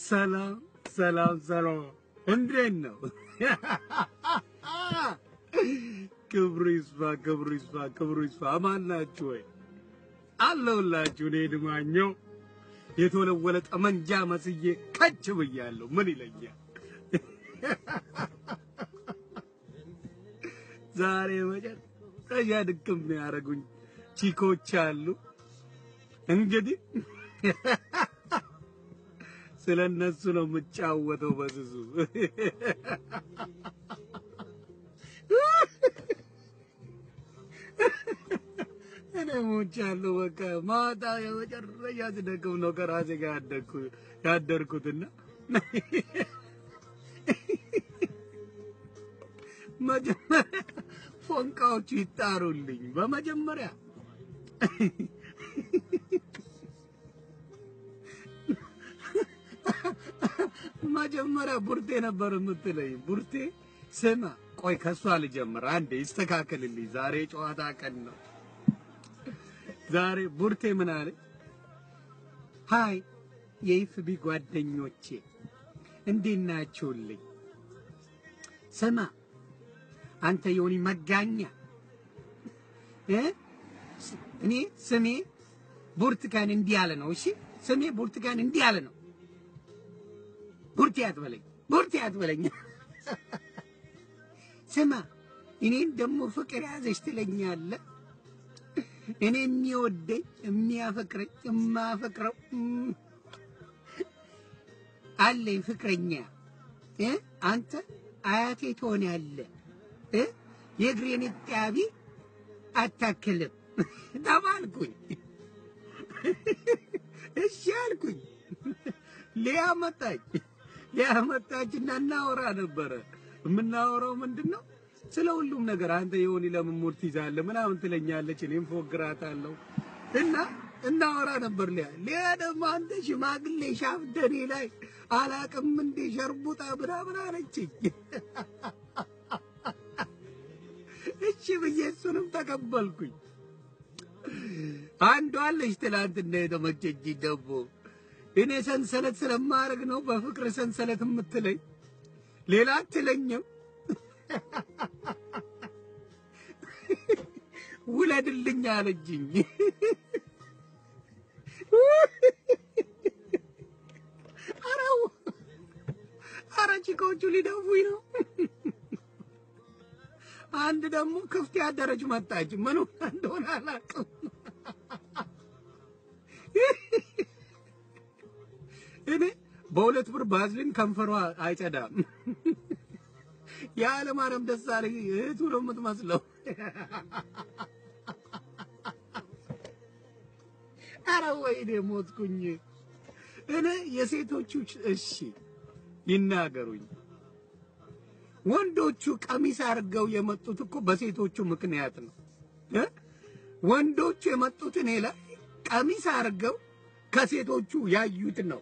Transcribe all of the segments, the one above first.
ሰላም ሰላም ሰላም እንዴት ነው? ክብሩ ይስፋ ክብሩ ይስፋ ክብሩ ይስፋ። አማን ናችሁ ወይ? አለሁላችሁ። እኔ ድማኘው የተወለወለ ጠመንጃ መስዬ ከች ብያለሁ። ምን ይለኛል? ዛሬ መጨረሻ ድክም ነው ያደረጉኝ ቺኮች አሉ። እንግዲህ ስለነሱ ነው የምጫወተው በስሱ። እኔ ሞቻለሁ። በቃ ማታ የመጨረሻ ስደክም ነው ከራሴ ጋር ያደርኩትና መጀመሪያ ፎንቃዎቹ ይጣሩልኝ። በመጀመሪያ ቡርቴ ነበር የምትለኝ። ቡርቴ ስማ፣ ቆይ ከሷ ልጀምር አንዴ ይስተካከልልኝ። ዛሬ ጨዋታ ቀን ነው። ዛሬ ቡርቴ ምን አለ? ሃይ የኢፍቢ ጓደኞቼ እንዴት ናችሁልኝ? ስማ አንተ ዮኒ መጋኛ እኔ ስሜ ቡርቱካን እንዲህ ያለ ነው። እሺ ስሜ ቡርቱካን እንዲህ ያለ ነው። ቡርቴ አትበለኝ። ስማ እኔን ደግሞ ፍቅር ያዘሽ ትለኛለህ። እኔ የሚወደኝ የሚያፈቅረኝ የማፈቅረው አለኝ ፍቅረኛ። አንተ አያቴ ትሆናለህ። የእግሬን እጣቢ አታክልም ተባልኩኝ። እሺ አልኩኝ። ሊያ መጣችና እናወራ ነበረ። የምናወራው ምንድነው? ስለ ሁሉም ነገር። አንተ የሆነ ለምን ሙድ ትይዛለህ ምናምን ትለኛለች። እኔም ፎግራታለሁ እና እናወራ ነበር። ሊያ ደግሞ አንተ ሽማግሌ ሻፍደኔ ላይ አላቅም እንደ ሸርቡጣ ምናምን አለችኝ። እሺ ብዬ እሱንም ተቀበልኩኝ። አንዷ አለች ትላንትና የተመቸችኝ ደግሞ እኔ ሰንሰለት ስለማረግ ነው በፍቅር ሰንሰለት የምትለኝ፣ ሌላ አትለኝም። ውለድልኝ አለችኝ። ኧረ ቺኮቹ ሊደፉኝ ነው። አንድ ደግሞ ክፍት ያደረች መጣች። ምን እንደሆነ አላውቅም። እኔ በሁለት ብር ባዝሊን ከንፈሯ አይጸዳም። የዓለማርያም ደሳለኝ እህቱ ነው የምትመስለው። ኧረ ወይኔ ሞትኩኝ። እኔ የሴቶቹ እሺ ይናገሩኝ። ወንዶቹ ቀሚስ አድርገው የመጡት እኮ በሴቶቹ ምክንያት ነው። ወንዶቹ የመጡት እኔ ላይ ቀሚስ አድርገው ከሴቶቹ ያዩት ነው።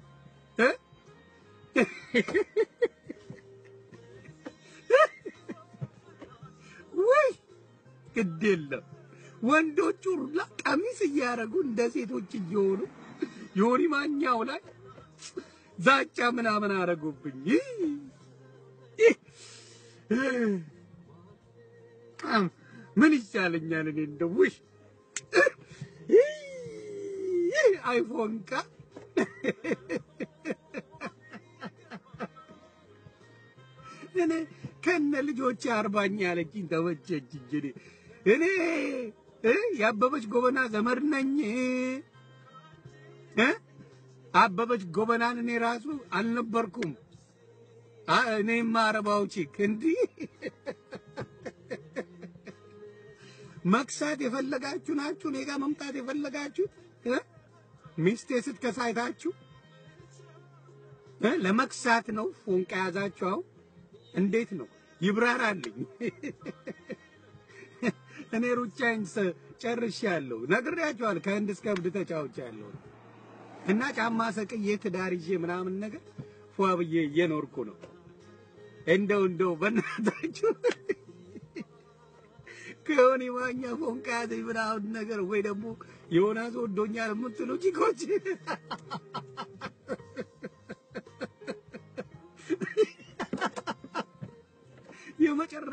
ወይ ግድ የለም ወንዶቹ ቀሚስ እያደረጉ እንደ ሴቶች እየሆኑ ዮኒ ማኛው ላይ ዛቻ ምናምን አደረጉብኝ። ምን ይቻለኛል? እኔ እንደው ውሽ አይፎንካ እኔ ከነ ልጆቼ 40ኛ ያለችኝ ተመቸችኝ። እኔ ያበበች ጎበና ዘመድ ነኝ። አበበች ጎበናን እኔ ራሱ አልነበርኩም። እኔማ አረባው ቺክ እንዲህ መክሳት የፈለጋችሁ ናችሁ። እኔ ጋር መምጣት የፈለጋችሁ ሚስቴ ስትከሳይታችሁ ለመክሳት ነው ፎንቃ ያዛችሁ። አሁን እንዴት ነው ይብራራልኝ። እኔ ሩጫዬን ጨርሻለሁ። ነግሬያችኋለሁ። ከህንድ እስከ እብድ ተጫውቻለሁ እና ጫማ ሰቅዬ ትዳር ይዤ ምናምን ነገር ፏ ብዬ እየኖርኩ ነው። እንደው በእናታችሁ ከዮኒ ማኛ ፎንቃ ያዘኝ ምናምን ነገር ወይ ደግሞ ዮናስ ወዶኛል የምትሉ ቺኮች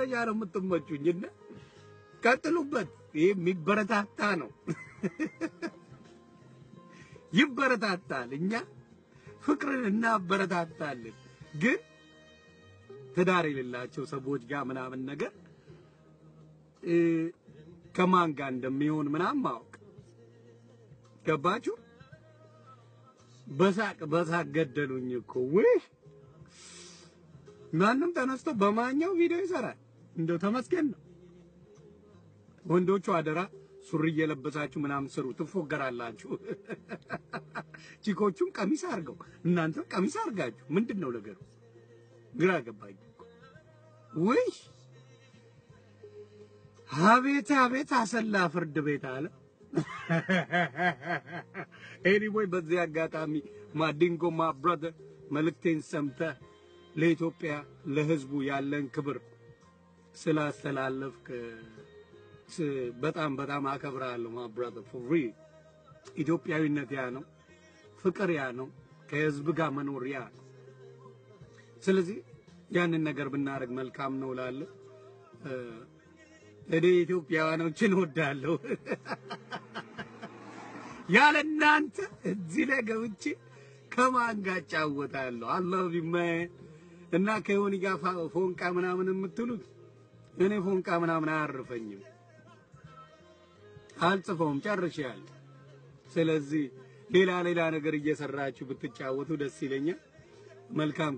ደረጃ ነው የምትመቹኝና ቀጥሉበት ይሄ የሚበረታታ ነው ይበረታታል እኛ ፍቅርን እናበረታታለን ግን ትዳር የሌላቸው ሰዎች ጋር ምናምን ነገር ከማን ጋር እንደሚሆን ምናምን ማወቅ ገባችሁ በሳቅ ገደሉኝ እኮ ወይ ማንም ተነስቶ በማኛው ቪዲዮ ይሰራል እንደው ተመስገን ነው ወንዶቹ አደራ ሱሪ እየለበሳችሁ ምናምን ስሩ ትፎገራላችሁ ቺኮቹም ቀሚስ አርገው እናንተም ቀሚስ አርጋችሁ ምንድነው ነገሩ ግራ ገባኝ ወይ አቤት አሰላ ፍርድ ቤት አለ ኤኒዌይ በዚህ አጋጣሚ ማዲንጎ ማ ብራዘር መልክቴን ሰምተህ ለኢትዮጵያ ለህዝቡ ያለን ክብር ስላስተላለፍክ በጣም አከብራለሁ ማ ብራዘር ፎር ሪል ኢትዮጵያዊነት ያ ነው ፍቅር ያ ነው ከህዝብ ጋር መኖር ያ ነው ስለዚህ ያንን ነገር ብናረግ መልካም ነው እላለሁ እኔ ኢትዮጵያውያኖችን ወዳለሁ ያለ እናንተ እዚህ ላይ ገብቼ ከማን ጋር ጫወታለሁ አላህ ቢማን እና ከዮኒ ጋር ፎንቃ ምናምን የምትሉት እኔ ፎንቃ ምናምን አያርፈኝም አልጽፈውም ጨርሻለሁ ስለዚህ ሌላ ነገር እየሰራችሁ ብትጫወቱ ደስ ይለኛል መልካም